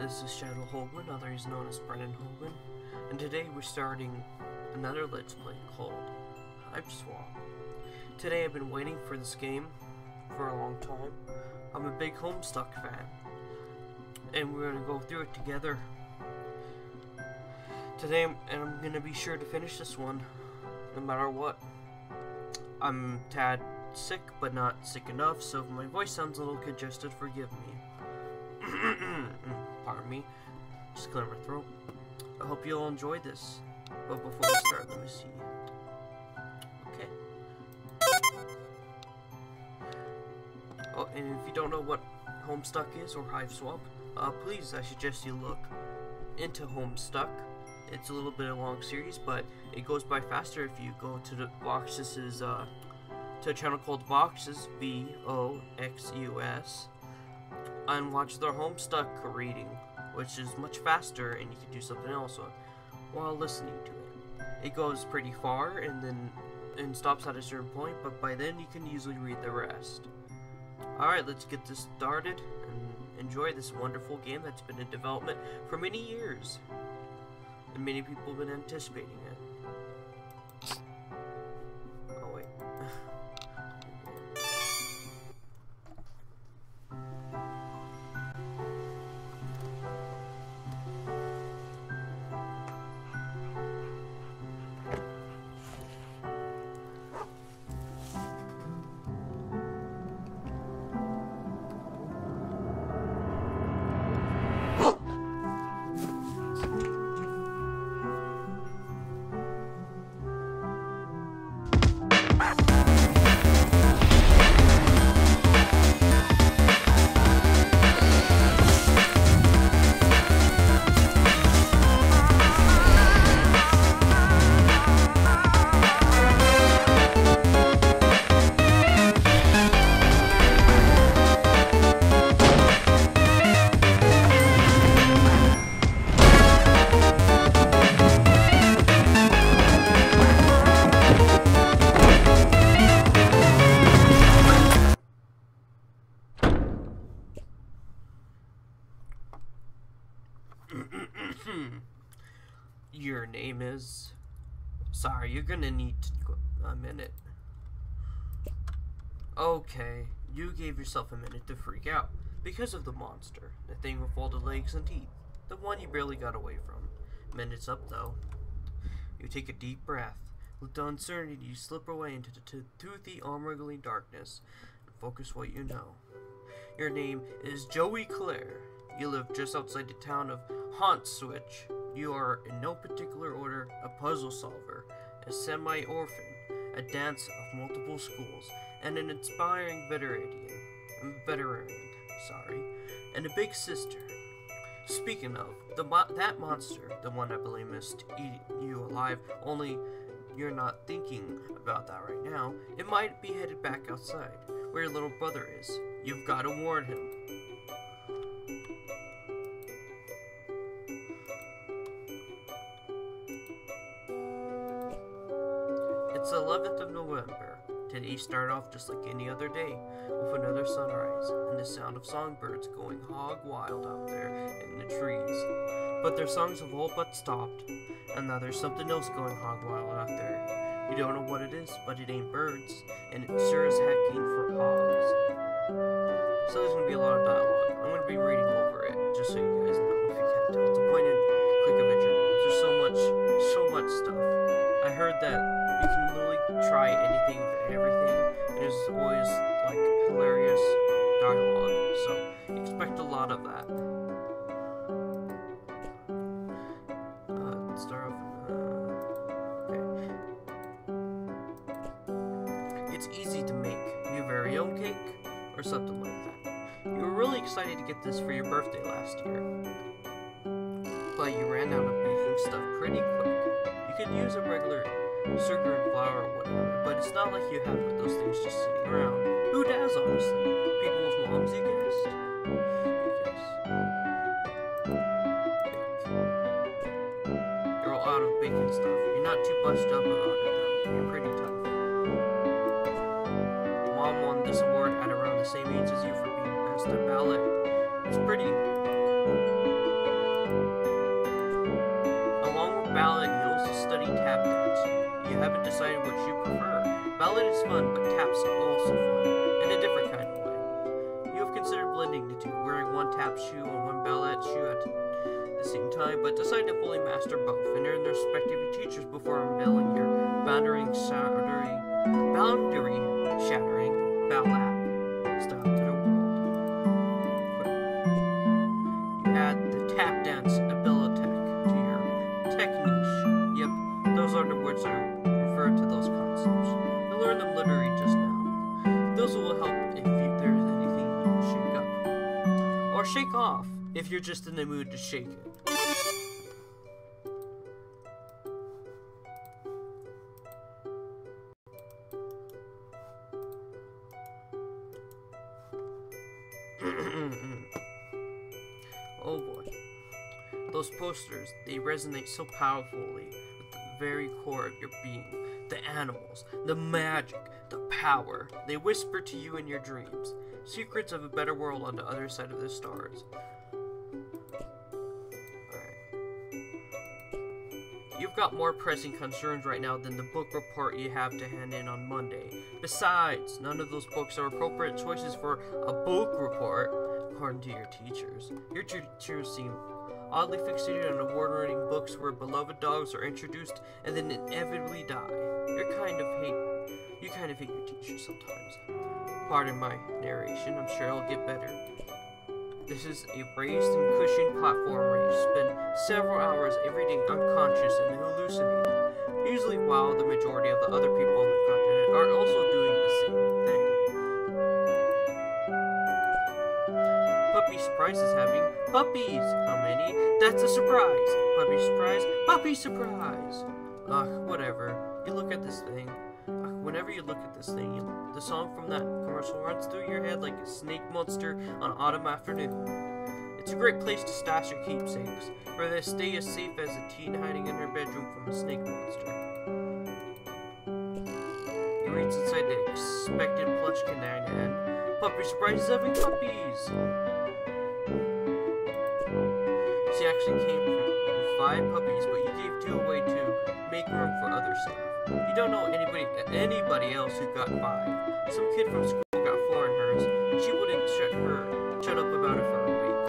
this is Shadow Hogan, otherwise known as Brennan Hogan, and today we're starting another Let's Play called Hiveswap. Today I've been waiting for this game for a long time. I'm a big Homestuck fan, and we're going to go through it together. Today, I'm going to be sure to finish this one, no matter what. I'm a tad sick, but not sick enough, so if my voice sounds a little congested, forgive me. Pardon me. Just clear my throat. I hope you'll enjoy this. But before we start, let me see. Okay. Oh, and if you don't know what Homestuck is or Hiveswap, please, I suggest you look into Homestuck. It's a little bit of a long series, but it goes by faster if you go to the Voxus's, to a channel called Voxus, V-O-X-U-S, and watch their Homestuck reading, which is much faster, and you can do something else while listening to it. It goes pretty far, and stops at a certain point, but by then you can easily read the rest. Alright, let's get this started, and enjoy this wonderful game that's been in development for many years. And many people have been anticipating it. Oh wait. Your name is... Sorry, you're gonna need a minute. Okay, you gave yourself a minute to freak out because of the monster, the thing with all the legs and teeth, the one you barely got away from. Minute's up though. You take a deep breath. With the uncertainty, you slip away into the toothy, arm-wriggling darkness and focus what you know. Your name is Joey Clare. You live just outside the town of Homestuck. You are, in no particular order, a puzzle solver, a semi-orphan, a dancer of multiple schools, and an inspiring veterinarian, and a big sister. Speaking of, that monster, the one I believe must eat you alive, only you're not thinking about that right now, it might be headed back outside, where your little brother is. You've got to warn him. It's the 11th of November. Today started off just like any other day, with another sunrise, and the sound of songbirds going hog wild out there in the trees. But their songs have all but stopped, and now there's something else going hog wild out there. You don't know what it is, but it ain't birds, and it sure as heck ain't for hogs. So there's gonna be a lot of dialogue. I'm gonna be reading over it, just so you guys know if you can't tell. It's a point and click adventure games. There's so much stuff. I heard that you can literally try anything with everything, and there's always like hilarious dialogue, so expect a lot of that. Let's start off. Okay. It's easy to make your very own cake, or something like that. You were really excited to get this for your birthday last year, but you ran out of baking stuff pretty quick. You could use a regular sugar and flour or whatever, but it's not like you have those things just sitting around. Who does, honestly? People with moms, you guessed. You're all out of baking stuff. You're not too busted up about it, though. You're pretty tough. Mom won this award at around the same age as you for being best at ballet. It's pretty ballad, you also study tap dance. You haven't decided which you prefer. Ballad is fun, but tap's also fun, in a different kind of way. You have considered blending the two, wearing one tap shoe and one ballad shoe at the same time, but decide to fully master both and earn the respect of your teachers before unveiling your boundary-shattering ballad style to the world. Quick. You add the tap dance abilitech to your technique. Yep, those are the words that refer to those concepts. You learn them literally just now. Those will help if there's anything you need to shake up. Or shake off, if you're just in the mood to shake it. Oh boy. Those posters, they resonate so powerfully with the very core of your being. The animals, the magic, the power. They whisper to you in your dreams. Secrets of a better world on the other side of the stars. You've got more pressing concerns right now than the book report you have to hand in on Monday. Besides, none of those books are appropriate choices for a book report, according to your teachers. Your teachers seem oddly fixated on award-winning books where beloved dogs are introduced and then inevitably die. You kind of hate your teachers sometimes. Pardon my narration, I'm sure it'll get better. This is a raised and cushioned platform where you spend several hours every day unconscious and hallucinating, usually while the majority of the other people on the continent are also doing the same thing. Puppy surprise is happening. Puppies! How many? That's a surprise! Puppy surprise! Puppy surprise! Ugh, whatever. You look at this thing. Whenever you look at this thing, the song from that commercial runs through your head like a snake monster on an autumn afternoon. It's a great place to stash your keepsakes, where they stay as safe as a teen hiding in her bedroom from a snake monster. You reach inside the expected plush canine and Puppy surprise is having puppies! She actually came from 5 puppies, but you gave 2 away to make room for other stuff. You don't know anybody else who got 5. Some kid from school got 4 in hers, and she wouldn't shut up about it for a week.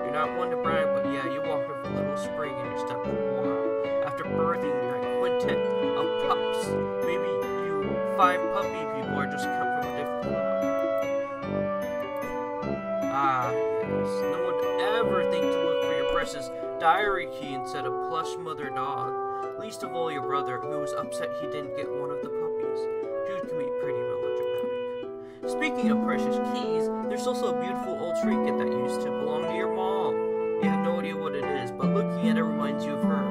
You're not one to brag, but yeah, you walked with a little spring in your step for a while. After birthing that quintet of pups, maybe you 5 puppy people are just come from a different club. Ah, yes. No one would ever think to look for your precious diary key instead of plush mother dog. Least of all your brother, who was upset he didn't get one of the puppies. Dude can be pretty melodramatic. Speaking of precious keys, there's also a beautiful old trinket that used to belong to your mom. You have no idea what it is, but looking at it reminds you of her.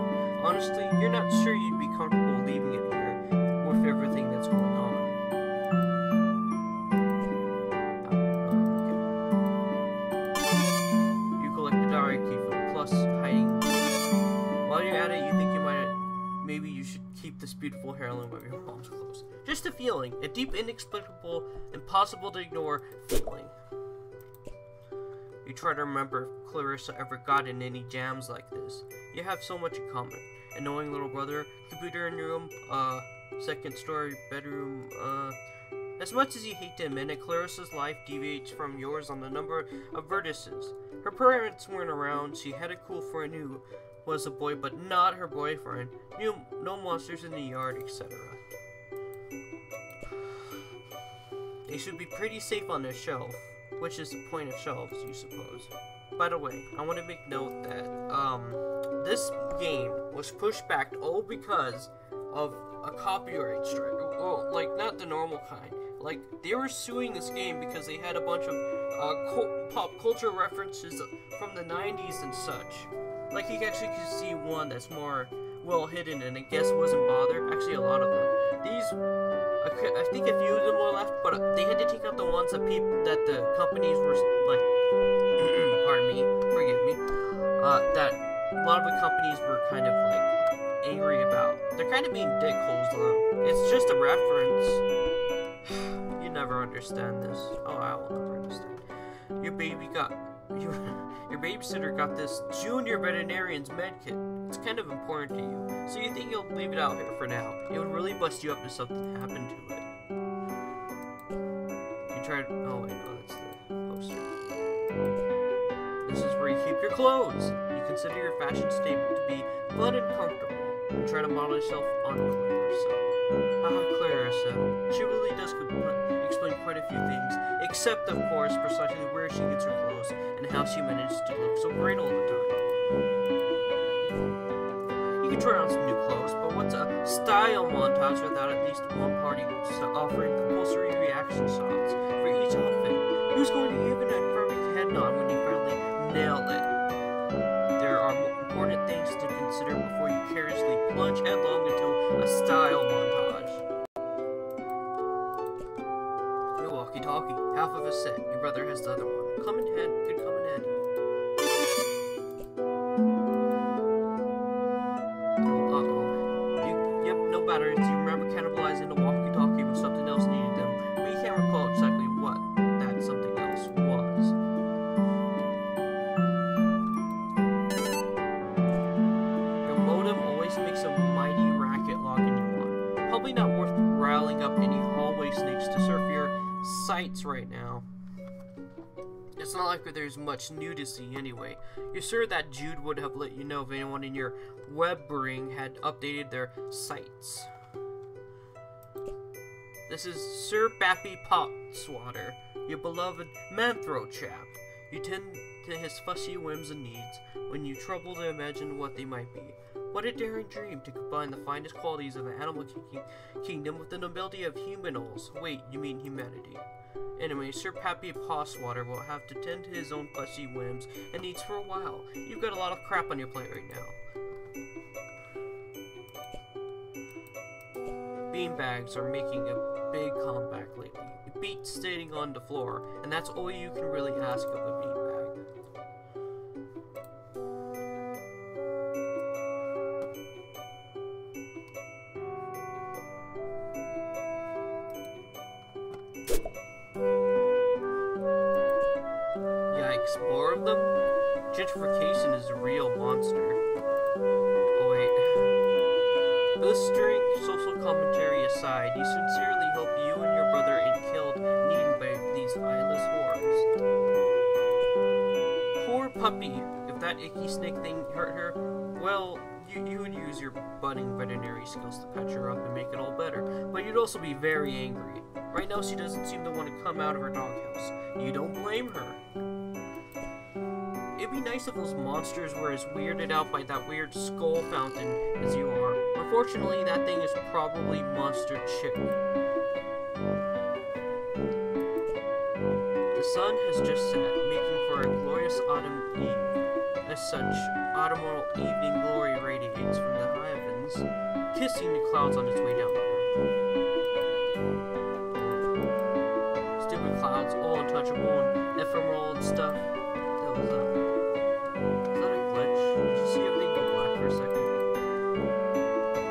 Honestly, you're not sure you'd be comfortable leaving it here with everything that's going on. Okay. You collect the diary key for the plus hiding. While you're at it, you think maybe you should keep this beautiful heirloom of your mom's clothes. Just a feeling. A deep, inexplicable, impossible to ignore feeling. You try to remember if Clarissa ever got in any jams like this. You have so much in common. Annoying little brother, computer in your room, second story bedroom, As much as you hate to admit it, Clarissa's life deviates from yours on a number of vertices. Her parents weren't around, she had it cool for a new was a boy, but not her boyfriend. No monsters in the yard, etc. They should be pretty safe on their shelf, which is the point of shelves, you suppose. By the way, I want to make note that this game was pushed back all because of a copyright strike. Well, like not the normal kind. Like they were suing this game because they had a bunch of pop culture references from the 90s and such. Like, you actually could see one that's more well hidden, and I guess wasn't bothered. Actually, a lot of them. These, I think a few of them were left, but they had to take out the ones that the companies were, like, pardon me, forgive me, that a lot of the companies were kind of, like, angry about. They're kind of being dickholes, though. It's just a reference. You never understand this. Oh, I will never understand. Your baby got Your babysitter got this junior veterinarian's med kit. It's kind of important to you, so you think you'll leave it out here for now. It would really bust you up if something happened to it. You tried. Oh, wait, no, that's the poster. This is where you keep your clothes. You consider your fashion statement to be fun and comfortable, and try to model yourself on Clarissa. Clarissa. She really does explain quite a few things, except, of course, precisely where she gets her clothes and how she manages to look so great all the time. You can try on some new clothes, but what's a style montage without at least one party offering compulsory reaction shots for each outfit? Who's going to give an affirming head nod when you finally nail it? There are more important things to consider before you carelessly plunge headlong into a style montage. Your walkie-talkie, half of a set. Your brother has the other one. Could come in handy. Yep, no batteries. You remember cannibalizing the walkie-talkie when something else needed them, but you can't recall exactly what that something else was. Your modem always makes a mighty racket logging you on. Probably not worth riling up any hallway snakes to surf your sites right now. It's not like there's much new to see anyway. You're sure that Jude would have let you know if anyone in your web ring had updated their sites. This is Sir Bappy Potswater, your beloved Manthro chap. You tend to his fussy whims and needs when you trouble to imagine what they might be. What a daring dream to combine the finest qualities of the animal kingdom with the nobility of humanos. Wait, you mean humanity. Anyway, Sir Pappy Potswater will have to tend to his own fussy whims and needs for a while. You've got a lot of crap on your plate right now. Beanbags are making a big comeback lately. It beats sitting on the floor, and that's all you can really ask of a beanbag. More of them? Gentrification is a real monster. Oh wait. Blistering social commentary aside, you sincerely hope you and your brother ain't killed and eaten by these eyeless horrors. Poor puppy. If that icky snake thing hurt her, well, you would use your budding veterinary skills to patch her up and make it all better. But you'd also be very angry. Right now she doesn't seem to want to come out of her doghouse. You don't blame her. It'd be nice if those monsters were as weirded out by that weird skull fountain as you are. Unfortunately, that thing is probably Monster Chick. The sun has just set, making for a glorious autumn eve. As such, autumnal evening glory radiates from the heavens, kissing the clouds on its way down to earth. Stupid clouds, all untouchable and ephemeral and stuff. That was up. Is that a glitch? Did you see everything go black for a second?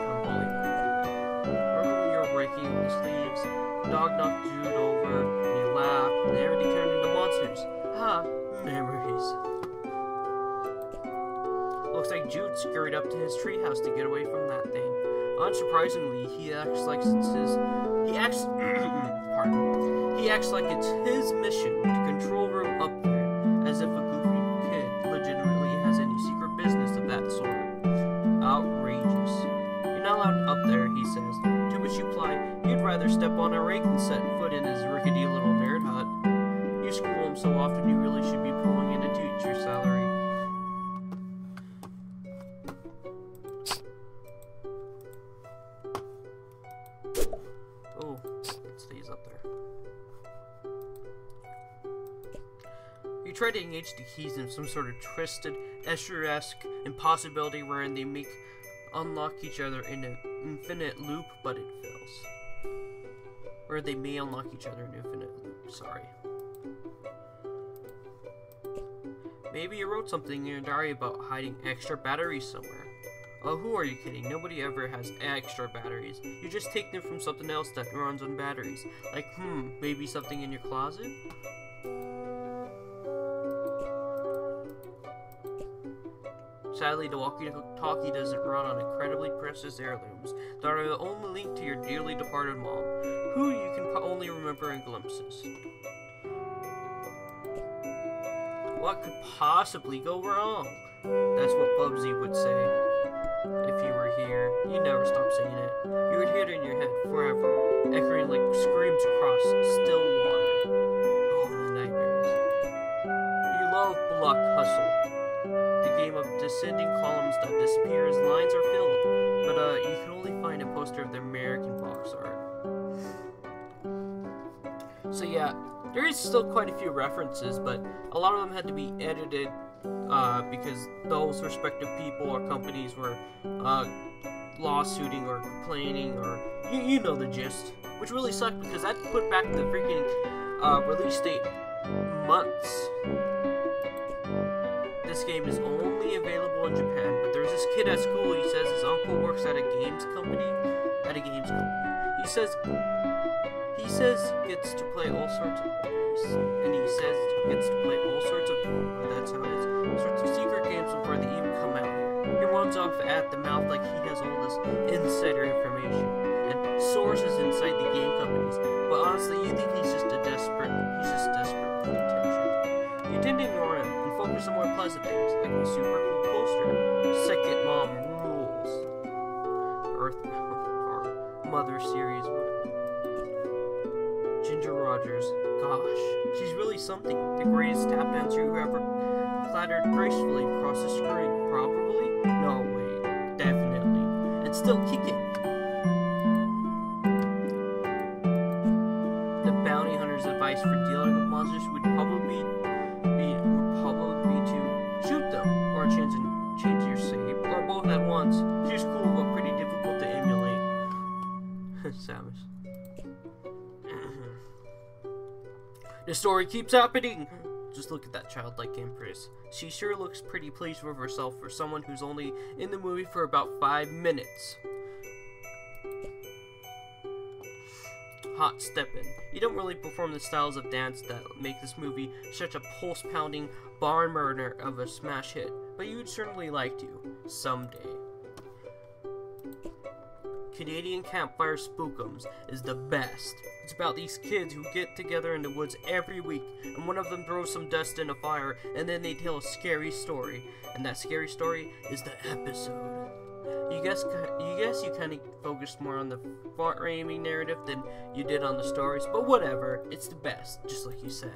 Unbelievable. Remember when you were breaking the sleeves? The dog knocked Jude over, and you laughed, and everything turned into monsters. Ah, memories. Looks like Jude scurried up to his treehouse to get away from that thing. Unsurprisingly, he acts like it's his mission to control room up there, as if a goofy kid legitimately has any secret business of that sort. Outrageous. You're not allowed up there, he says, to which you reply, you'd rather step on a rake than set foot in his rickety little nerd hut. You school him so often you really should be pulling in a teacher salary. Oh, it stays up there. You try to engage the keys in some sort of twisted, Escher-esque impossibility wherein they unlock each other in an infinite loop, but it fails. Or they may unlock each other in an infinite loop, sorry. Maybe you wrote something in your diary about hiding extra batteries somewhere. Oh, who are you kidding? Nobody ever has extra batteries. You just take them from something else that runs on batteries. Like, maybe something in your closet? Sadly, the walkie-talkie doesn't run on incredibly precious heirlooms that are the only link to your dearly departed mom, who you can only remember in glimpses. What could possibly go wrong? That's what Bubsy would say. If you were here, you'd never stop saying it. You would hear it in your head forever, echoing like screams across still water. Oh, the nightmares. You love Block Hustle, the game of descending columns that disappear as lines are filled, but you can only find a poster of the American box art. So yeah, there is still quite a few references, but a lot of them had to be edited because those respective people or companies were lawsuiting or complaining, or you know the gist, which really sucked because that put back the freaking release date months. This game is only available in Japan, but there's this kid at school. He says his uncle works at a games company. He says gets to play all sorts of that's how it is, sorts of secret games before they even come out here. He runs off at the mouth like he has all this insider information and sources inside the game companies. But honestly, you think he's just desperate for attention. You tend to ignore him and focus on more pleasant things, like the super cool poster, Second Mom Rules, Earthbound, or Mother Series, whatever. Ginger Rogers, gosh, she's really something. The greatest tap dancer who ever clattered gracefully across the screen. Probably? No, wait, definitely. And still kicking. The bounty hunter's advice for dealing with monsters would probably be to shoot them, or change your save, or both at once. She's cool, but pretty difficult to emulate. Samus. The story keeps happening! Just look at that childlike empress. She sure looks pretty pleased with herself for someone who's only in the movie for about 5 minutes. Hot steppin'. You don't really perform the styles of dance that make this movie such a pulse-pounding barn burner of a smash hit, but you'd certainly like to, someday. Canadian Campfire Spookums is the best. It's about these kids who get together in the woods every week, and one of them throws some dust in a fire, and then they tell a scary story, and that scary story is the episode. You guess you kind of focused more on the framing narrative than you did on the stories, but whatever, it's the best, just like you said.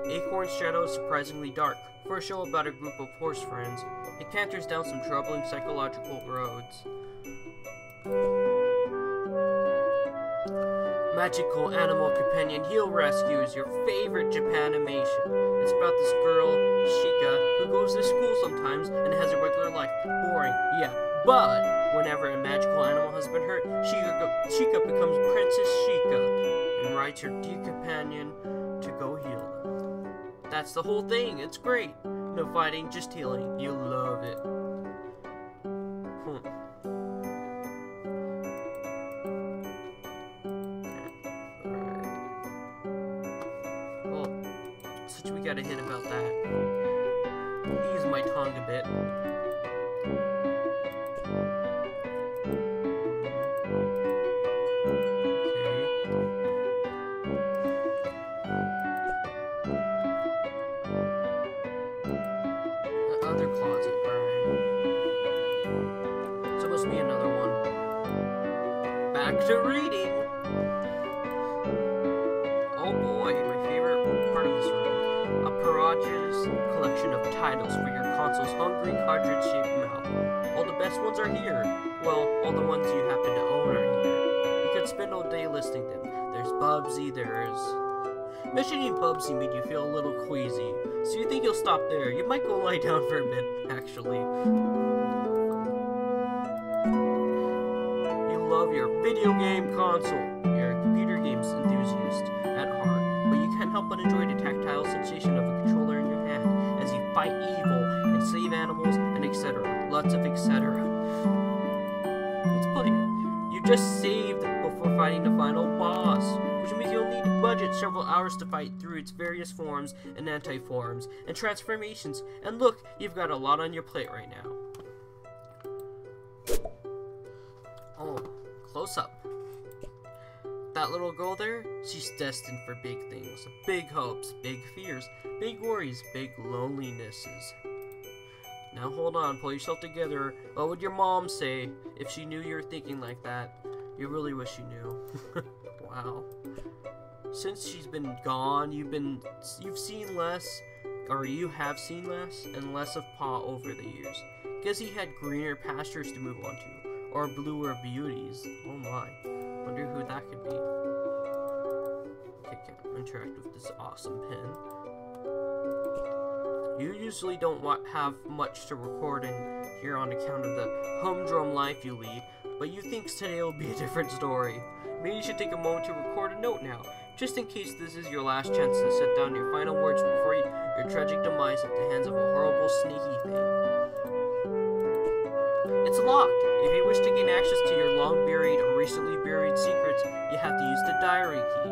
Acorn's Shadow is surprisingly dark. For a show about a group of horse friends, it canters down some troubling psychological roads. Magical Animal Companion Heel Rescue is your favorite Japanimation. It's about this girl, Shika, who goes to school sometimes and has a regular life. Boring, yeah, but whenever a magical animal has been hurt, Shika becomes Princess Shika and rides her dear companion to go heal them. That's the whole thing, it's great. No fighting, just healing. You'll love it. We gotta hit about that. Use my tongue a bit. Okay. The other closet, alright. So must be another one. Back to reading. Oh boy, my favorite part of this room. A Parage's collection of titles for your console's hungry, cartridge-shaped mouth. All the best ones are here. Well, all the ones you happen to own are here. You could spend all day listing them. There's Bubsy, there's... Mentioning Bubsy made you feel a little queasy, so you think you'll stop there. You might go lie down for a bit, actually. You love your video game console. You're a computer games enthusiast at heart. But you can't help but enjoy the tactile sensation of a controller in your hand as you fight evil and save animals and etc. Lots of etc. Let's play it. You just saved before fighting the final boss, which means you'll need budget several hours to fight through its various forms and anti-forms and transformations. And look, you've got a lot on your plate right now. Oh, close up. That little girl there, she's destined for big things, big hopes, big fears, big worries, big lonelinesses. Now hold on, pull yourself together. What would your mom say if she knew you were thinking like that? You really wish you knew. Wow. Since she's been gone, you've seen less, or you have seen less and less of Pa over the years. Guess he had greener pastures to move on to, or bluer beauties. Oh my. Wonder who that could be. Okay, can interact with this awesome pen. You usually don't have much to record in here on account of the humdrum life you lead, but you think today will be a different story. Maybe you should take a moment to record a note now, just in case this is your last chance to set down your final words before your tragic demise at the hands of a horrible, sneaky thing. It's locked. If you wish to gain access to your long-buried or recently buried secrets, you have to use the diary key.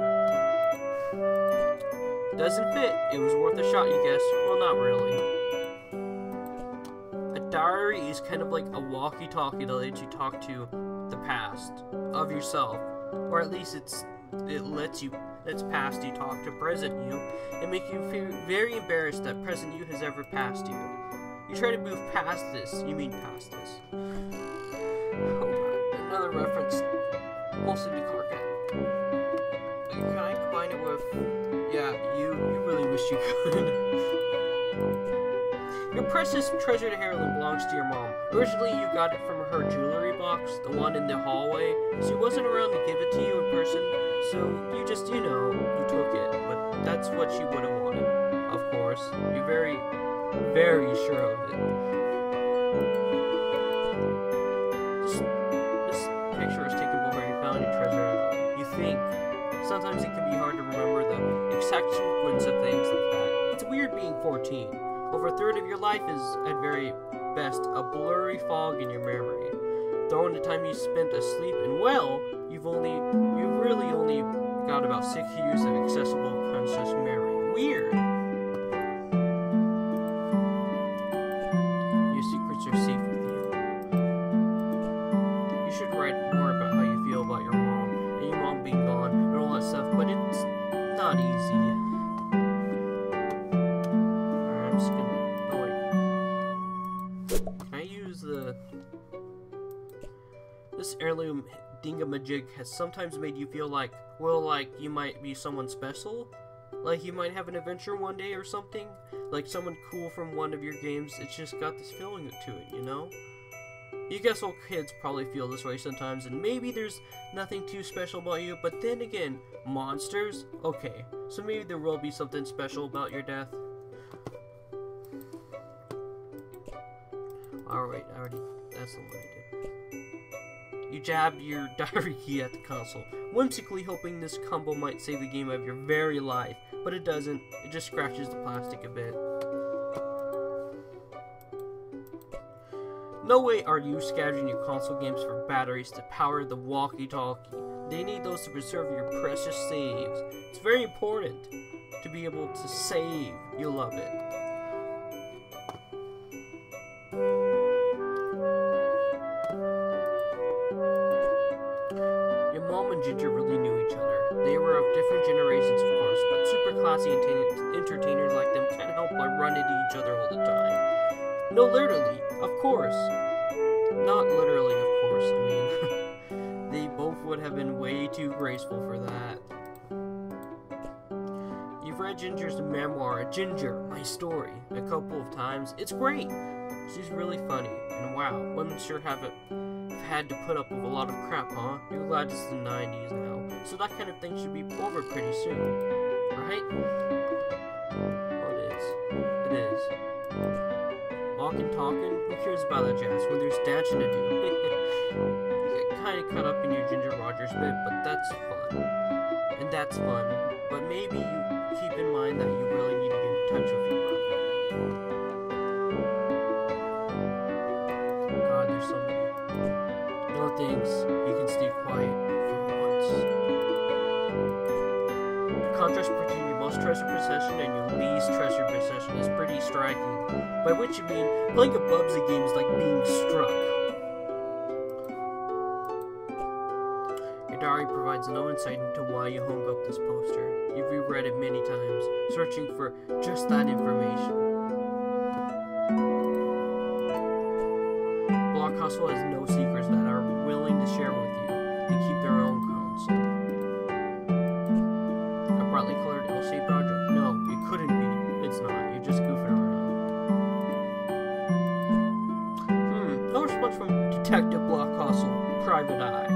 Doesn't fit. It was worth a shot, you guess. Well, not really. A diary is kind of like a walkie-talkie that lets you talk to the past of yourself, or at least it lets past you talk to present you and make you feel very embarrassed that present you has ever passed you. You try to move past this. You mean past this. Oh god, another reference, mostly to Car Cat. Can I combine it with? Yeah, you really wish you could. Your precious treasured heirloom belongs to your mom. Originally, you got it from her jewelry box, the one in the hallway. She wasn't around to give it to you in person, so you just, you took it. But that's what she would have wanted, of course. You're very, very sure of it. This picture was taken before you found your treasure at all. You think. Sometimes it can be hard to remember the exact sequence of things like that. It's weird being 14. Over a third of your life is, at very best, a blurry fog in your memory. Throw in the time you spent asleep, and well, you've really only got about 6 years of accessible conscious memory. Weird. Your secrets are safe with you. You should write more about how you feel about your mom, and your mom being gone, and all that stuff, but it's not easy. This heirloom dingamajig has sometimes made you feel like, well, like you might be someone special? Like you might have an adventure one day or something? Like someone cool from one of your games, it's just got this feeling to it, you know? You guess all kids probably feel this way sometimes, and maybe there's nothing too special about you, but then again, monsters? Okay, so maybe there will be something special about your death. Alright, that's the one I did. You jab your diary key at the console, whimsically hoping this combo might save the game of your very life, but it doesn't. It just scratches the plastic a bit. No way are you scavenging your console games for batteries to power the walkie-talkie. They need those to preserve your precious saves. It's very important to be able to save. You'll love it. Ginger really knew each other. They were of different generations, of course, but super classy entertainers like them can't help but run into each other all the time. No, literally, of course. Not literally, of course. I mean, they both would have been way too graceful for that. You've read Ginger's memoir, Ginger, My Story, a couple of times. It's great. She's really funny, and wow, women sure have had to put up with a lot of crap, huh? You're glad it's the 90s now, so that kind of thing should be over pretty soon, right? Well, it is. Walking, talking, who cares about that jazz when there's dancing to do? You get kind of caught up in your Ginger Rogers bit, but that's fun. And that's fun, but maybe you keep in mind that you really need to get in touch with your brother. God, there's so many. No thanks, you can stay quiet for once. contrast between your most treasured possession and your least treasured possession is pretty striking, by which you mean playing a Bubsy game is like being struck. Your diary provides no insight into why you hung up this poster. You've reread it many times, searching for just that information. Block Hustle has no secrets that are willing to share with you. They keep their own counsel. A brightly colored L-shaped object? No, it couldn't be. It's not. You're just goofing around. No response from Detective Block Hustle. Private Eye.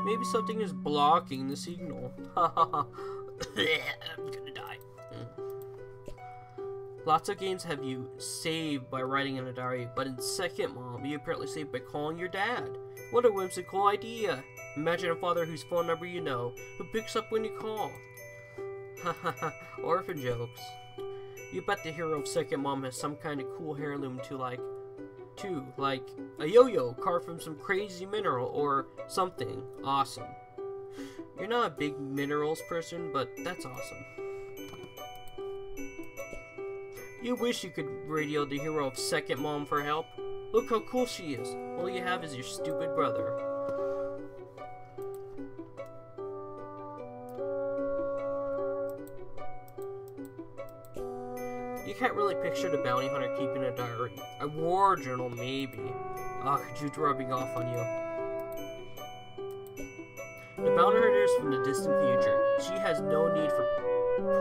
Maybe something is blocking the signal. I'm gonna die. Lots of games have you saved by writing in a diary, but in Second Mom, you apparently saved by calling your dad. What a whimsical idea. Imagine a father whose phone number you know, who picks up when you call. Hahaha, orphan jokes. You bet the hero of Second Mom has some kind of cool heirloom like a yo-yo carved from some crazy mineral or something awesome. You're not a big minerals person, but that's awesome. You wish you could radio the hero of Second Mom for help. Look how cool she is. All you have is your stupid brother. You can't really picture the bounty hunter keeping a diary. A war journal, maybe. Jude's rubbing off on you. The bounty hunter is from the distant future. She has no need for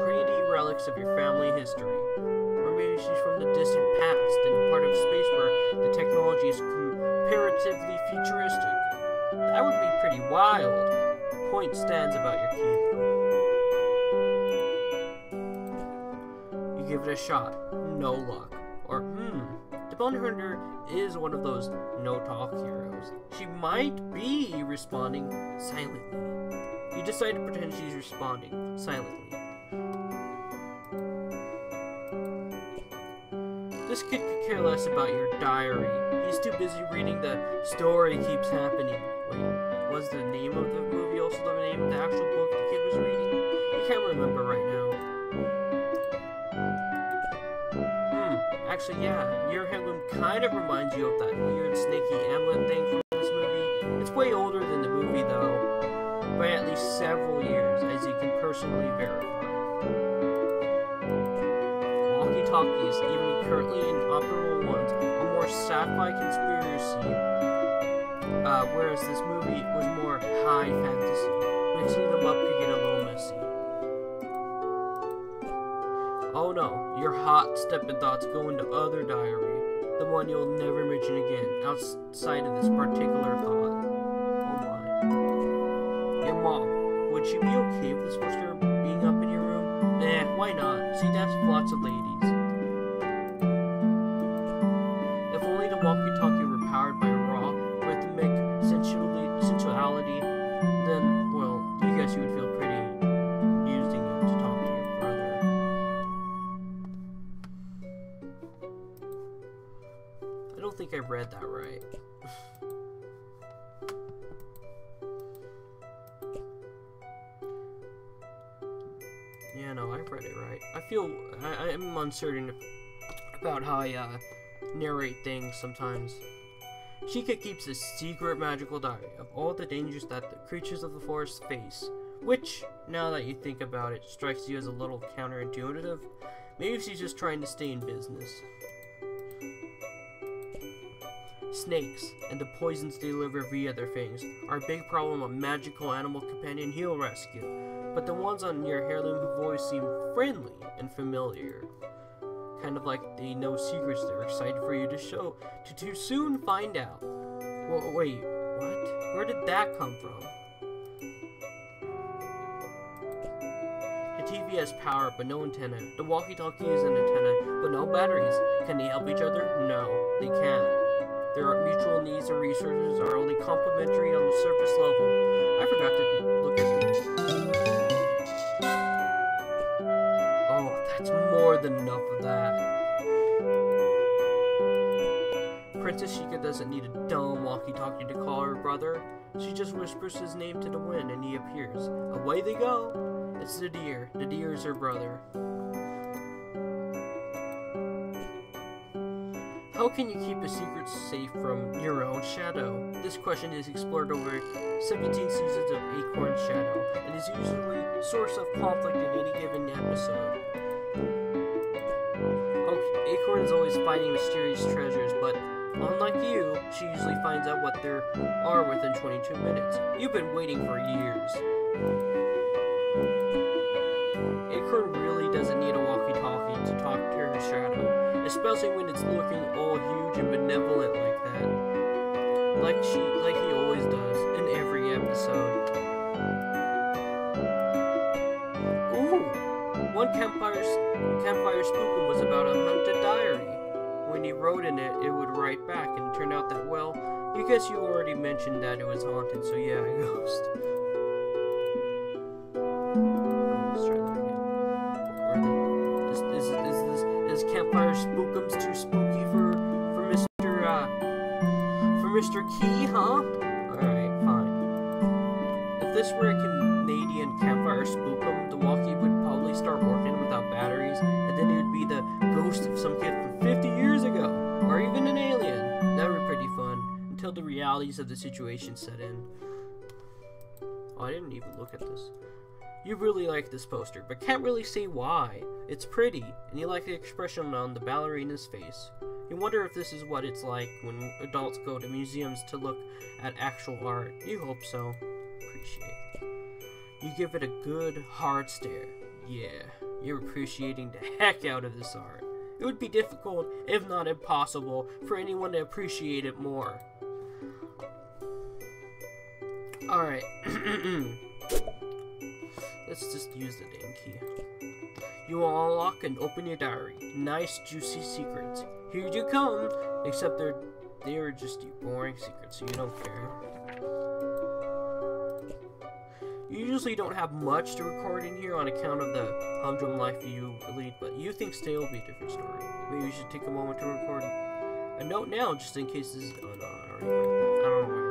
pretty relics of your family history. Or maybe she's from the distant past, in a part of space where the technology is comparatively futuristic. That would be pretty wild. Point stands about your key. You give it a shot. No luck. Or, the bounty hunter is one of those no-talk heroes. She might be responding silently. You decide to pretend she's responding silently. This kid could care less about your diary. He's too busy reading the story keeps happening. Wait, was the name of the movie also the name of the actual book the kid was reading? You can't remember right now. Actually, yeah, your heirloom kind of reminds you of that weird snaky amulet thing from this movie. It's way older than the movie, though, by at least several years, as you can personally verify. Walkie-talkies, even currently inoperable ones, are more sci-fi conspiracy, whereas this movie was more high fantasy. Mixing them up could get a little messy. Oh no, your hot steppin' thoughts go into other diary, the one you'll never mention again, outside of this particular thought. Oh my. Your mom, would she be okay with this poster being up in your room? Nah, why not? She danced with lots of ladies. If only the walkie-talkie were powered by raw, rhythmic sensuality, then, well, you guess you would feel pretty using it to talk to your brother. I don't think I read that right. Yeah, no, I read it right. I'm uncertain about how I narrate things sometimes. Sheikah keeps a secret magical diary of all the dangers that the creatures of the forest face, which, now that you think about it, strikes you as a little counterintuitive. Maybe she's just trying to stay in business. Snakes, and the poisons they deliver via their fangs, are a big problem a magical animal companion he'll rescue, but the ones on your heirloom have always seemed friendly and familiar. Kind of like they know secrets they're excited for you to soon find out. Well, wait, what? Where did that come from? The TV has power, but no antenna. The walkie-talkie is an antenna, but no batteries. Can they help each other? No, they can't. Their mutual needs and resources are only complementary on the surface level. I forgot to look at Oh, that's more than enough of that. Princess Sheikah doesn't need a dumb walkie-talkie to call her brother. She just whispers his name to the wind and he appears. Away they go. It's the deer. The deer is her brother. How can you keep a secret safe from your own shadow? This question is explored over 17 seasons of Acorn's Shadow, and is usually a source of conflict in any given episode. Okay, Acorn is always finding mysterious treasures, but unlike you, she usually finds out what there are within 22 minutes. You've been waiting for years. Acorn really doesn't need a walkie-talkie to talk to her shadow, especially when it's looking all huge and benevolent like that. Like he always does in every episode. Ooh! One campfire spookum was about a haunted diary. When he wrote in it, it would write back, and it turned out that, well, you guess you already mentioned that it was haunted, so yeah, a ghost. Let's try that again. Is campfire spookums too spooky for Mr. Key, huh? Alright, fine. If this were a Canadian campfire spookum, the walkie would probably start working without batteries, and then it would be the ghost of some kid from 50 years ago, or even an alien. That would be pretty fun, until the realities of the situation set in. Oh, I didn't even look at this. You really like this poster, but can't really say why. It's pretty, and you like the expression on the ballerina's face. You wonder if this is what it's like when adults go to museums to look at actual art. You hope so. Appreciate it. You give it a good, hard stare. Yeah, you're appreciating the heck out of this art. It would be difficult, if not impossible, for anyone to appreciate it more. Alright. Let's just use the dang key. You will unlock and open your diary. Nice, juicy secrets. Here you come! Except they were just boring secrets, so you don't care. You usually don't have much to record in here on account of the humdrum life you lead, but you think stay will be a different story. Maybe you should take a moment to record a note now, just in case this is... Oh, no, I don't know where.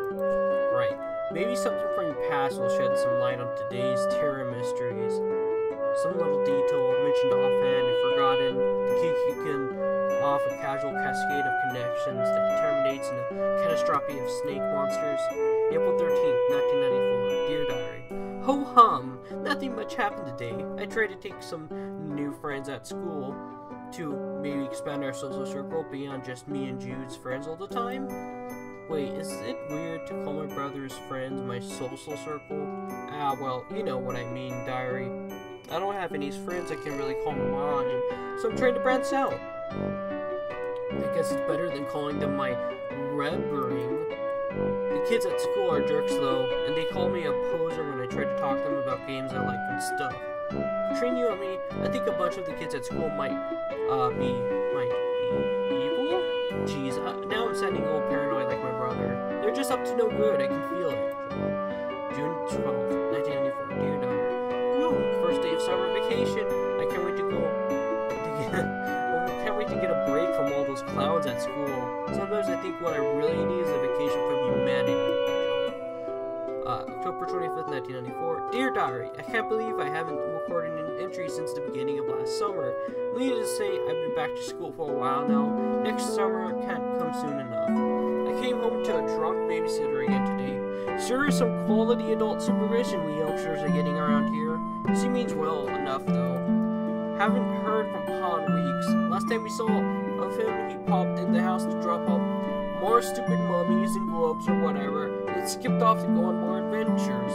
Right. Maybe something from your past will shed some light on today's terror mysteries. Some little detail mentioned offhand and forgotten to kick off a casual cascade of connections that terminates in a catastrophe of snake monsters. April 13th, 1994. Dear Diary. Ho-hum! Nothing much happened today. I tried to take some new friends at school to maybe expand our social circle beyond just me and Jude's friends all the time. Wait, is it weird to call my brother's friends my social circle? Ah, well, you know what I mean, Diary. I don't have any friends I can really call mine, so I'm trying to branch out. I guess it's better than calling them my rebring. The kids at school are jerks though, and they call me a poser when I try to talk to them about games I like and stuff. Between you and me, I think a bunch of the kids at school might be evil? Jeez, now I'm sounding a little paranoid like my brother. They're just up to no good, I can feel it. June 12th, 1994, Dear Diary. Woo! First day of summer vacation. I can't wait to get a break from all those clowns at school. Sometimes I think what I really need is a vacation from humanity. October 25th, 1994. Dear Diary, I can't believe I haven't recorded an entry since the beginning of last summer. Needless to say, I've been back to school for a while now. Next summer can't come soon enough. I came home to a drunk babysitter again today. Sure is some quality adult supervision we youngsters are getting around here. She means well enough, though. Haven't heard from Pa in weeks. Last time we saw of him, he popped in the house to drop off more stupid mummies and globes or whatever, and skipped off to go on more adventures.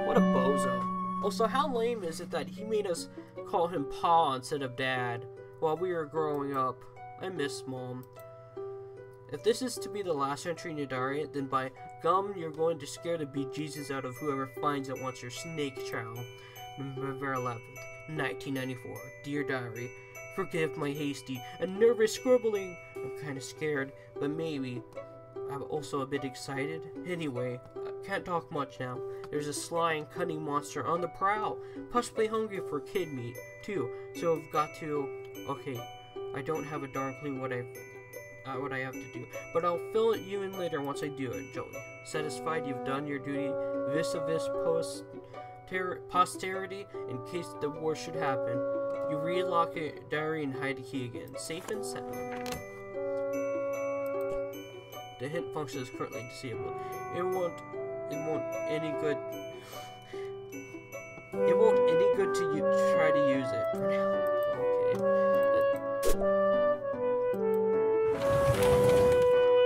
What a bozo. Also, how lame is it that he made us call him Pa instead of Dad while we were growing up? I miss Mom. If this is to be the last entry in your diary, then by gum, you're going to scare the bejesus out of whoever finds it once your snake chow. November 11th, 1994. Dear Diary, forgive my hasty and nervous scribbling. I'm kind of scared, but maybe I'm also a bit excited. Anyway, I can't talk much now. There's a sly and cunning monster on the prowl, possibly hungry for kid meat, too. So I've got to... Okay, I don't have a darn clue what I have to do, but I'll fill you in later once I do it, Joey. Satisfied you've done your duty vis-a-vis posterity in case the war should happen. You relock your diary and hide the key again. Safe and sound. The hint function is currently disabled. It won't any good. It won't any good to you try to use it for now. Okay.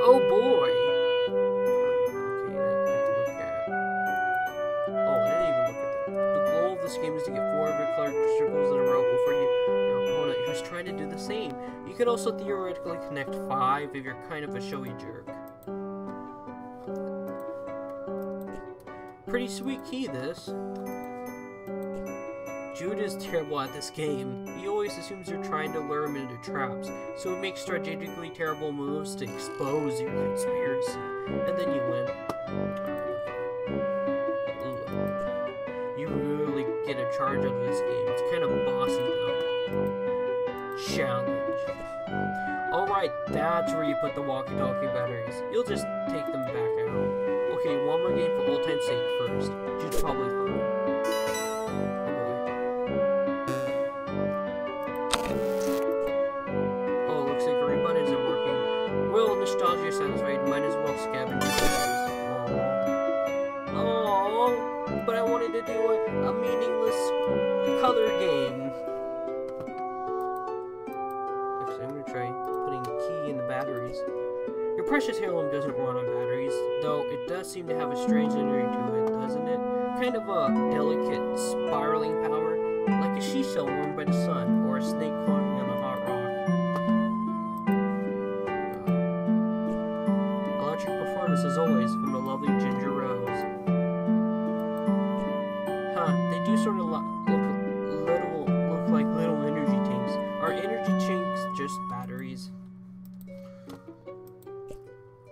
Oh boy. The goal of this game is to get 400 colored circles in a row before your opponent who's trying to do the same. You could also theoretically connect 5 if you're kind of a showy jerk. Pretty sweet key, this. Jude is terrible at this game. He always assumes you're trying to lure him into traps, so he makes strategically terrible moves to expose your conspiracy, and then you win. You really get a charge out of this game. It's kind of bossy though. Challenge. Alright, that's where you put the walkie-talkie batteries. You'll just take them back out. Okay, one more game for old time's sake first. Jude's probably fun. Oh, looks like the rebutton isn't working. Well, nostalgia satisfied, might as well scavenge the batteries. Oh, but I wanted to do a meaningless color game. Actually, I'm gonna try putting the key in the batteries. Your precious heirloom doesn't run on batteries, though it does seem to have a strange energy to it, doesn't it? Kind of a delicate, spiraling power, like a seashell warmed by the sun, or a snake floating on a hot rock. Electric performance, as always, from the lovely Ginger Rose. Huh, they do sort of look like little energy tanks. Are energy tanks just batteries?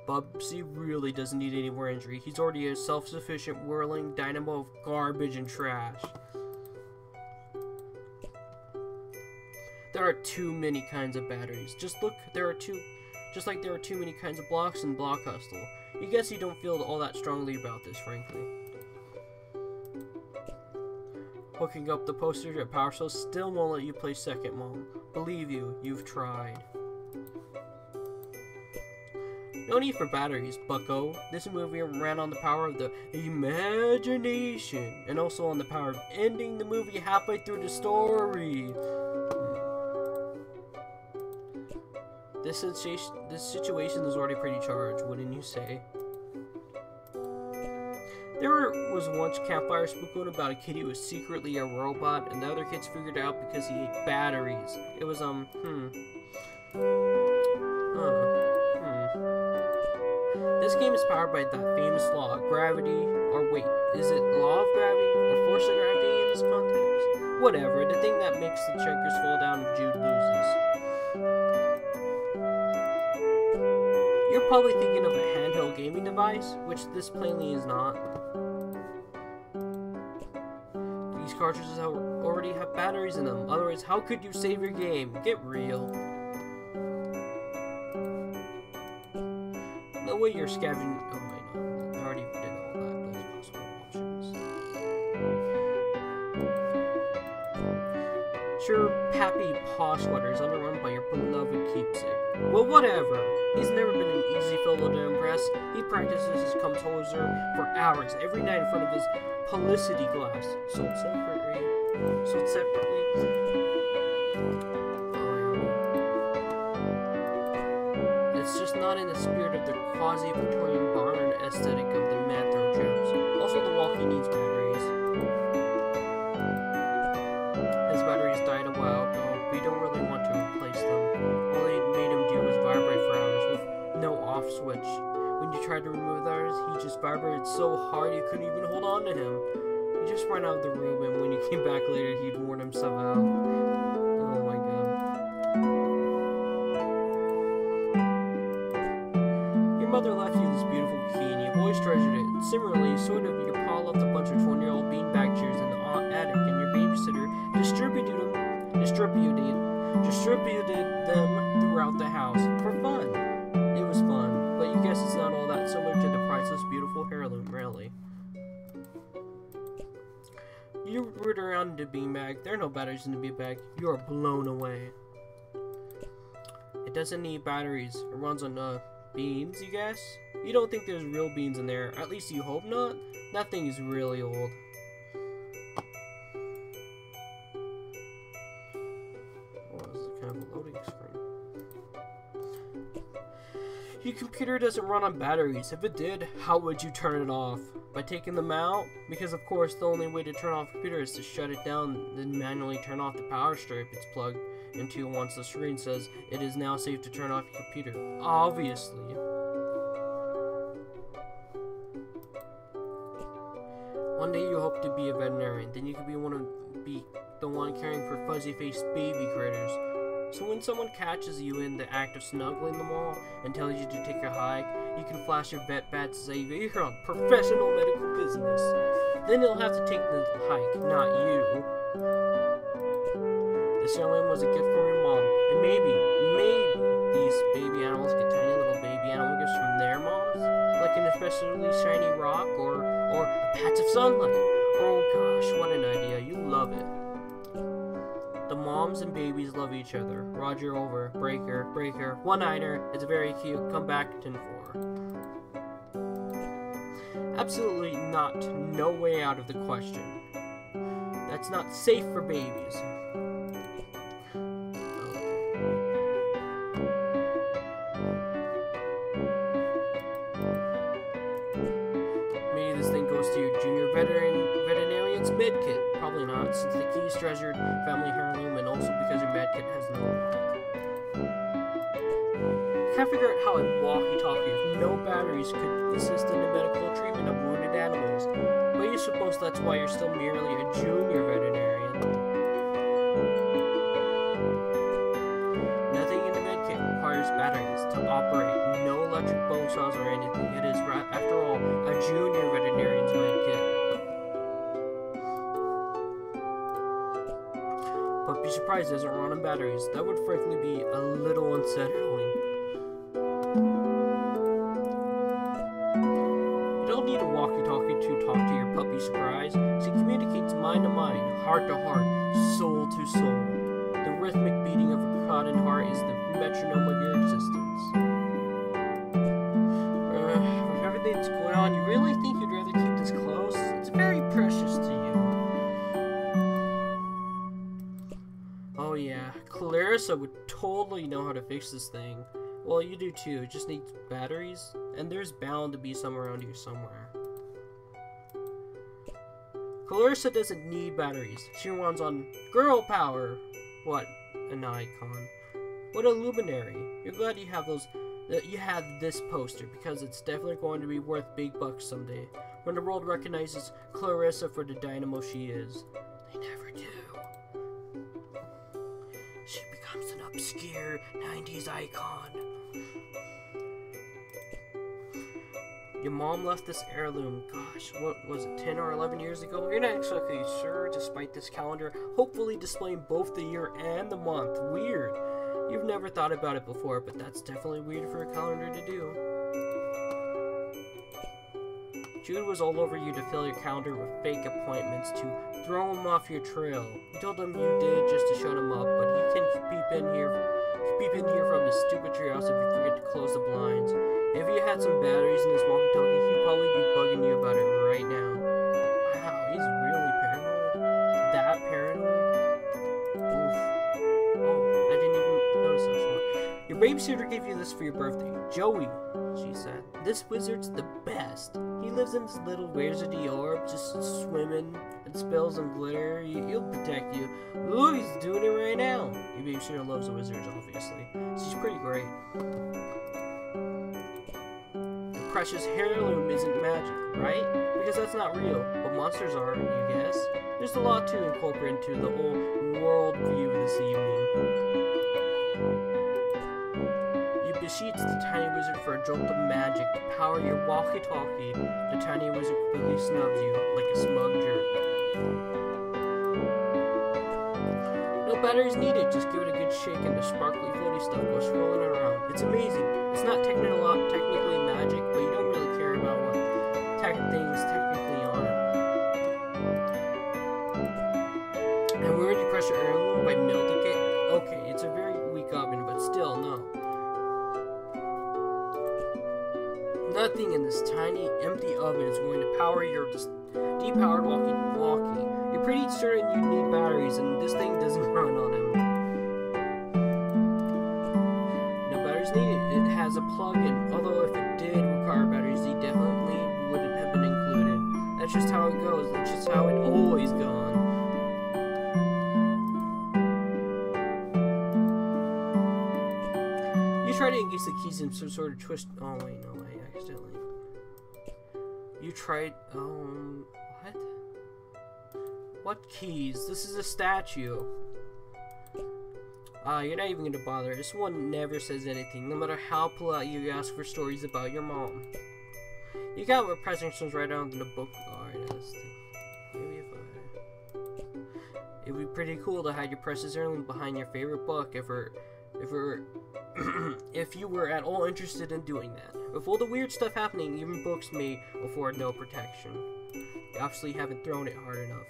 Bubsy really doesn't need any more injury. He's already a self-sufficient whirling dynamo of garbage and trash. There are too many kinds of batteries. Just like there are too many kinds of blocks in Block Hustle. You guess you don't feel all that strongly about this, frankly. Hooking up the poster to a power source still won't let you play Second Mom. Believe you, you've tried. No need for batteries, bucko. This movie ran on the power of the imagination, and also on the power of ending the movie halfway through the story. This situation is already pretty charged, wouldn't you say? There was once campfire spooking about a kid who was secretly a robot, and the other kids figured it out because he ate batteries. It was, This game is powered by that famous law of gravity, or wait, is it law of gravity, or force of gravity in this context? Whatever, the thing that makes the checkers fall down if Jude loses. You're probably thinking of a handheld gaming device, which this plainly is not. These cartridges already have batteries in them, otherwise how could you save your game? Get real. The way you're scavenging. Oh my god, I already did all that. Those possible options. Sure, Pappy Paw Sweater is underrun by your beloved keepsake. Well, whatever. He's never been an easy fellow to impress. He practices his composer for hours every night in front of his publicity glass. Sold separately. It's just not in the spirit of the quasi-Victorian barn aesthetic of the Manthro traps. Also, the walkie needs batteries. His batteries died a while ago. We don't really want to replace them. All they made him do was vibrate for hours with no off switch. When you tried to remove theirs, he just vibrated so hard you couldn't even hold on to him. He just ran out of the room, and when you came back later, he'd worn himself out. Oh my god. Your mother left you this beautiful key, and you've always treasured it. Similarly, sort of, your pa left a bunch of 20-year-old beanbag chairs in the attic, and your babysitter distributed them throughout the house for fun. It was fun, but you guess it's not all that similar to the priceless, beautiful heirloom, really. You root around the beanbag. There are no batteries in the beanbag. You are blown away. It doesn't need batteries. It runs on beans, you guess? You don't think there's real beans in there. At least you hope not. That thing is really old. Oh, this is kind of a loading screen. Your computer doesn't run on batteries. If it did, how would you turn it off? By taking them out? Because of course the only way to turn off a computer is to shut it down, then manually turn off the power strip it's plugged into once the screen says it is now safe to turn off your computer. Obviously. One day you hope to be a veterinarian, then you could be the one caring for fuzzy-faced baby critters. So when someone catches you in the act of snuggling them all and tells you to take a hike, you can flash your vet badge to say you're on professional medical business. Then you'll have to take the hike, not you. This heirloom was a gift from your mom, and maybe these baby animals get tiny little baby animal gifts from their moms, like an especially shiny rock or a patch of sunlight. Oh gosh, what an idea! You love it. The moms and babies love each other. Roger over, breaker, one-nighter. It's very cute. Come back, 10-4. Absolutely not. No way out of the question. That's not safe for babies. Maybe this thing goes to your junior veterinarian's med kit. Probably not, since the key is treasured family heirloom, and also because your med kit has no lock. Can't figure out how a walkie-talkie with no batteries could assist in the medical treatment of wounded animals, but you suppose that's why you're still merely a junior veterinarian. Nothing in the med kit requires batteries to operate, no electric bone saws or anything. It is, after all, a junior veterinarian's med kit. But be surprised it doesn't run on batteries. That would frankly be a little unsettling. You don't need a walkie-talkie to talk to your puppy surprise. She communicates mind to mind, heart to heart, soul to soul. The rhythmic beating of a cotton heart is the metronome of your existence. With everything that's going on, you really think you'd rather keep this close? It's very precious to you. Oh yeah, Clarissa would totally know how to fix this thing. Well, you do too, it just needs batteries, and there's bound to be some around here somewhere. Clarissa doesn't need batteries, she runs on girl power. What an icon. What a luminary. You're glad you have this poster, because it's definitely going to be worth big bucks someday, when the world recognizes Clarissa for the dynamo she is. They never do. She becomes an obscure 90s icon. Your mom left this heirloom, gosh, what was it, 10 or 11 years ago? You're not exactly sure, despite this calendar hopefully displaying both the year and the month. Weird. You've never thought about it before, but that's definitely weird for a calendar to do. Jude was all over you to fill your calendar with fake appointments to throw him off your trail. You told him you did just to shut him up, but he can peep in here from his stupid treehouse if you forget to close the blinds. If you had some batteries in his walkie-talkie, he'd probably be bugging you about it right now. Wow, he's really paranoid. That paranoid? Oof. Oh, I didn't even notice this one. Your babysitter gave you this for your birthday. Joey, she said. This wizard's the best. He lives in this little wizardy orb, just swimming and spills and glitter. He'll protect you. Ooh, he's doing it right now. Your babysitter loves the wizards, obviously. She's pretty great. The precious heirloom isn't magic, right? Because that's not real. But monsters are, you guess. There's a lot to incorporate into the whole world view this evening. Beseech the tiny wizard for a jolt of magic to power your walkie-talkie. The tiny wizard quickly snubs you like a smug jerk. No batteries needed, just give it a good shake and the sparkly floaty stuff goes swirling around. It's amazing. It's not technically magic, but you don't really care about what things technically are. crush your heirloom by melting it? Okay, it's a very weak oven, but still, no. Nothing in this tiny, empty oven is going to power your depowered walkie-talkie. You're pretty certain you need batteries, and this thing doesn't run on them. No batteries needed. It has a plug-in, although if it did require batteries, they definitely wouldn't have been included. That's just how it goes. That's just how it always gone. You try to engage the keys in some sort of twist. Oh wait, no, I accidentally. You tried. What? What keys? This is a statue. You're not even gonna bother. This one never says anything, no matter how polite you ask for stories about your mom. You got what presents was right out in the book. Alright, maybe if it'd be pretty cool to hide your precious heirloom behind your favorite book if you were at all interested in doing that. With all the weird stuff happening, even books may afford no protection. You obviously haven't thrown it hard enough.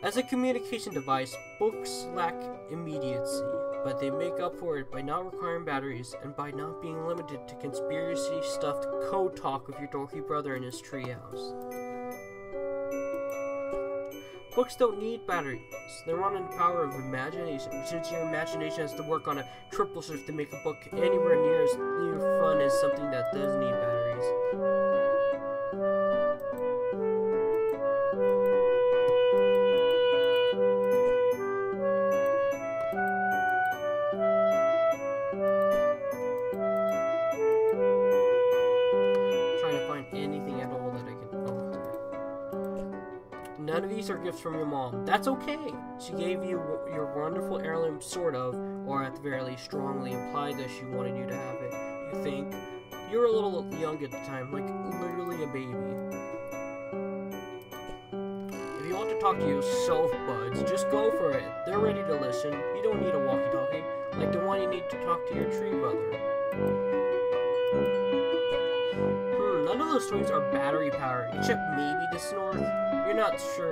As a communication device, books lack immediacy, but they make up for it by not requiring batteries and by not being limited to conspiracy-stuffed code talk with your dorky brother in his treehouse. Books don't need batteries. They run on the power of imagination. Since your imagination has to work on a triple shift to make a book anywhere near as fun as something that does need batteries. None of these are gifts from your mom. That's okay. She gave you your wonderful heirloom, sort of, or at the very least strongly implied that she wanted you to have it. You think? You were a little young at the time, like literally a baby. If you want to talk to your self buds, just go for it. They're ready to listen. You don't need a walkie-talkie, like the one you need to talk to your tree brother. None of those toys are battery powered, except maybe the Snork. You're not sure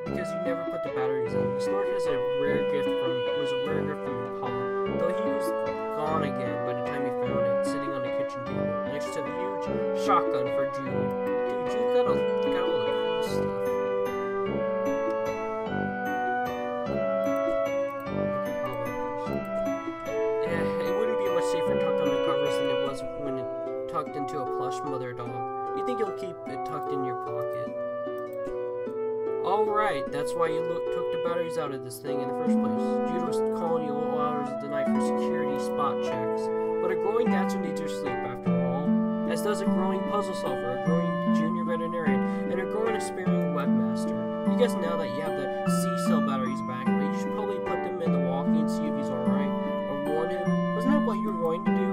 because you never put the batteries in. The Snork was a rare gift from your pa, though he was gone again by the time he found it, sitting on the kitchen table next to the huge shotgun for Jude. Dude, Jude got all the cool stuff. Yeah, it wouldn't be much safer tucked on the covers than it was when it tucked into a plush mother dog. You think you'll keep it tucked in your pocket. Alright, that's why you took the batteries out of this thing in the first place. Jude was calling you all hours of the night for security spot checks. But a growing dancer needs her sleep after all, as does a growing puzzle solver, a growing junior veterinarian, and a growing aspiring webmaster. You guess now that you have the C-cell batteries back, but you should probably put them in the walkie and see if he's alright, or warn him. Wasn't that what you were going to do?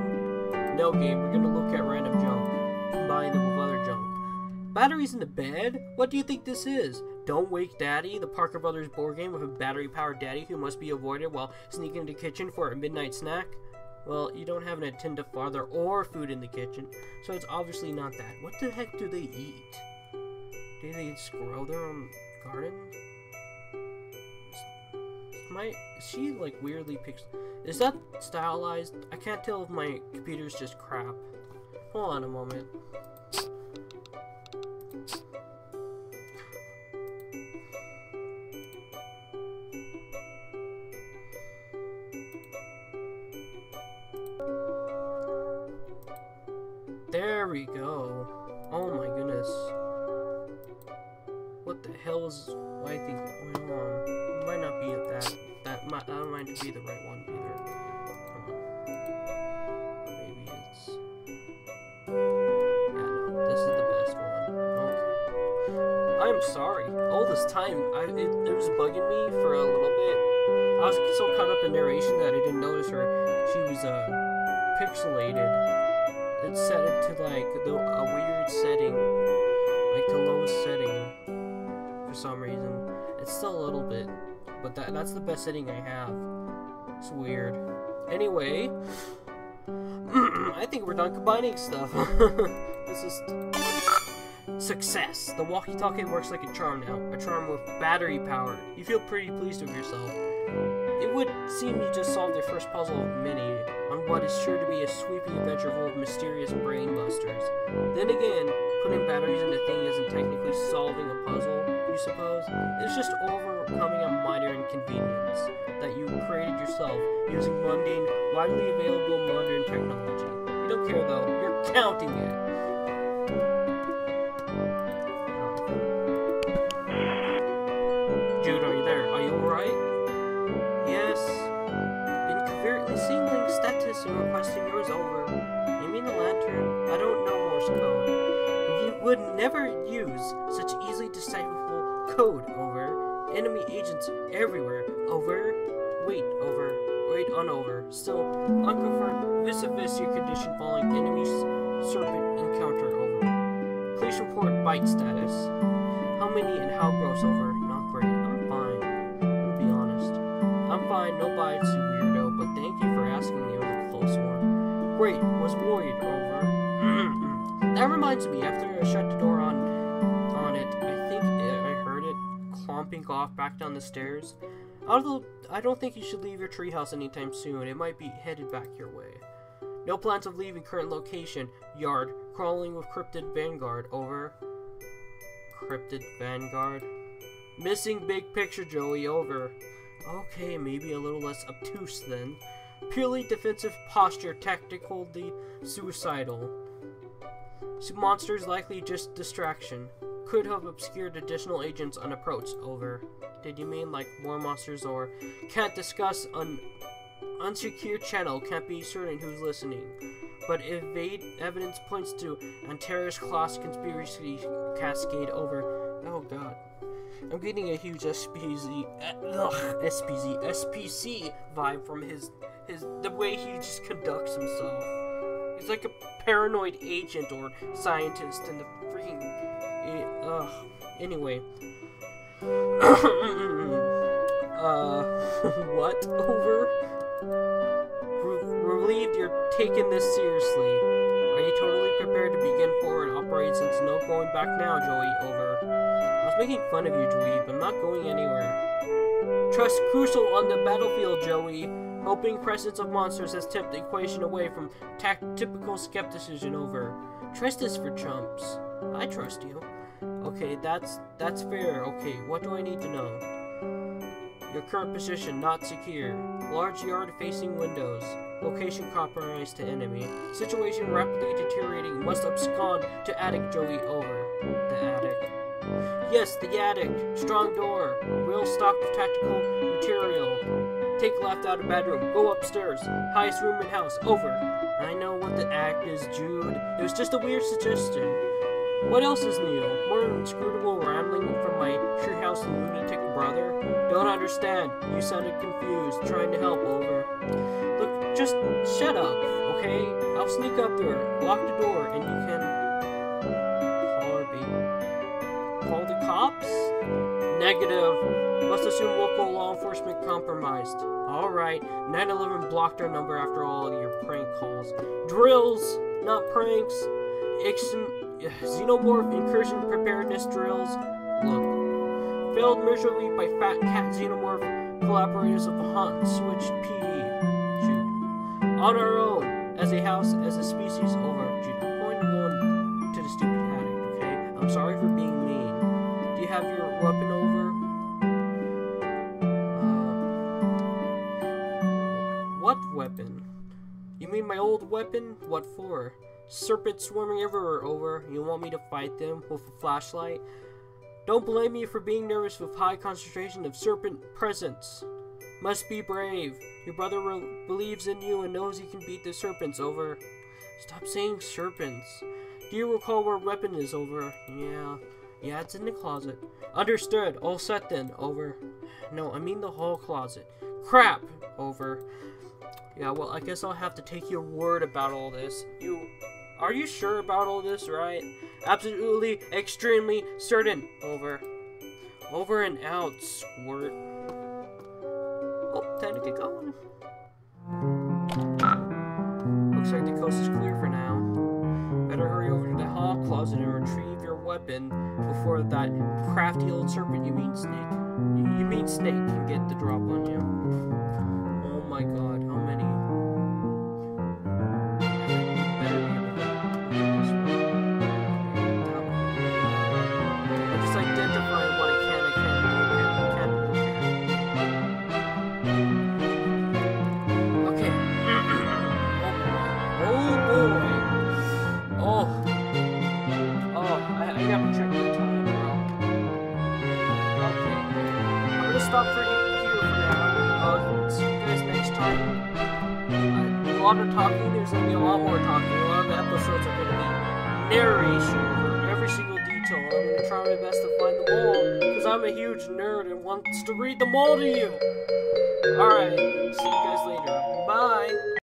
No, game, we're gonna look at random junk, combine them with other junk. Batteries in the bed? What do you think this is? Don't Wake Daddy, the Parker Brothers board game with a battery-powered daddy who must be avoided while sneaking into the kitchen for a midnight snack? Well, you don't have an attentive father or food in the kitchen, so it's obviously not that. What the heck do they eat? Do they just grow their own garden? Is she like weirdly pixelated? Is that stylized? I can't tell if my computer's just crap. Hold on a moment. There we go. Oh my goodness. What the hell is I think going on? It might not be that might be the right one either. Come on. Maybe it's yeah, no, this is the best one. Okay. I'm sorry. All this time it was bugging me for a little bit. I was so caught up in narration that I didn't notice her. She was pixelated. It set it to like a weird setting, like the lowest setting for some reason. It's still a little bit, but that's the best setting I have. It's weird. Anyway, I think we're done combining stuff. This is Success! The walkie-talkie works like a charm now. A charm with battery power. You feel pretty pleased with yourself. It would seem you just solved your first puzzle of many, on what is sure to be a sweeping adventure full of mysterious brain busters. Then again, putting batteries in a thing isn't technically solving a puzzle, you suppose? It's just overcoming a minor inconvenience that you created yourself using mundane, widely available modern technology. You don't care though, you're counting it. Jude, are you there? Are you alright? Yes. Been covertly signaling status and requesting yours over. You mean the lantern? I don't know Morse code. You would never use such easily decipherable code, over. Enemy agents everywhere, over. Wait, over. Wait, on over. Still, unconfirmed vis-a-vis your condition following enemy serpent encounter, over. Please report bite status. How many and how gross, over. Not great. I'm fine. I'll be honest. I'm fine, no bites, you weirdo, but thank you for asking me. It was a close one. Great, was worried, over. That reminds me, after I shut the door on it, I think I heard it clomping off back down the stairs. Although, I don't think you should leave your treehouse anytime soon. It might be headed back your way. No plans of leaving current location. Yard. Crawling with Cryptid Vanguard. Over. Cryptid Vanguard. Missing big picture, Joey. Over. Okay, maybe a little less obtuse then. Purely defensive posture. Tactically suicidal. Monsters likely just distraction. Could have obscured additional agents on approach. Over. Did you mean like more monsters, or can't discuss an unsecured channel, can't be certain who's listening. But evade evidence points to Antares class conspiracy cascade, over. Oh god. I'm getting a huge SPC vibe from the way he just conducts himself. He's like a paranoid agent or scientist in the freaking anyway. What? Over? Relieved you're taking this seriously. Are you totally prepared to begin forward operate since no going back now, Joey? Over. I was making fun of you, Dweeb. I'm not going anywhere. Trust crucial on the battlefield, Joey. Hoping presence of monsters has tipped the equation away from typical skepticism, over. Trust is for chumps. I trust you. Okay, that's fair. Okay, what do I need to know? Your current position, not secure. Large yard facing windows. Location compromised to enemy. Situation rapidly deteriorating. Must abscond to attic, Joey. Over. The attic. Yes, the attic. Strong door. Real stock of tactical material. Take left out of bedroom. Go upstairs. Highest room in house. Over. I know what the act is, Jude. It was just a weird suggestion. What else is new? More inscrutable rambling from my treehouse lunatic brother? Don't understand. You sounded confused. Trying to help, over. Look, just shut up, okay? I'll sneak up there, lock the door, and you can call the cops? Negative. Must assume local law enforcement compromised. Alright, 911 blocked our number after all of your prank calls. Drills, not pranks. Xenomorph incursion preparedness drills. Look. Failed miserably by Fat Cat Xenomorph collaborators of the Hunt Switch PD. Jude. On our own, as a house, as a species, over. Jude, I'm going to go to the stupid attic, okay? I'm sorry for being mean. Do you have your weapon, over? What weapon? You mean my old weapon? What for? Serpents swarming everywhere, over. You want me to fight them with a flashlight? Don't blame me for being nervous with high concentration of serpent presence. Must be brave. Your brother believes in you and knows he can beat the serpents, over. Stop saying serpents. Do you recall where weapon is, over? Yeah, it's in the closet. Understood. All set then, over. No, I mean the hall closet. Crap, over. Yeah, well, I guess I'll have to take your word about all this. Are you sure about all this, right? Absolutely, extremely certain. Over. Over and out, squirt. Oh, time to get going. Looks like the coast is clear for now. Better hurry over to the hall closet and retrieve your weapon. weapon before that crafty old serpent, you mean snake. You mean snake can get the drop on you. Oh my god, how many? I'm just identifying what I can't look at. Okay. Oh boy. I gotta check the time, bro. Okay. I'm gonna stop here for now. See you guys next time. A lot of talking. There's gonna be a lot more talking. A lot of the episodes are gonna be narration over every single detail. I'm gonna try my best to find them all, because I'm a huge nerd and wants to read them all to you. Alright, see you guys later. Bye!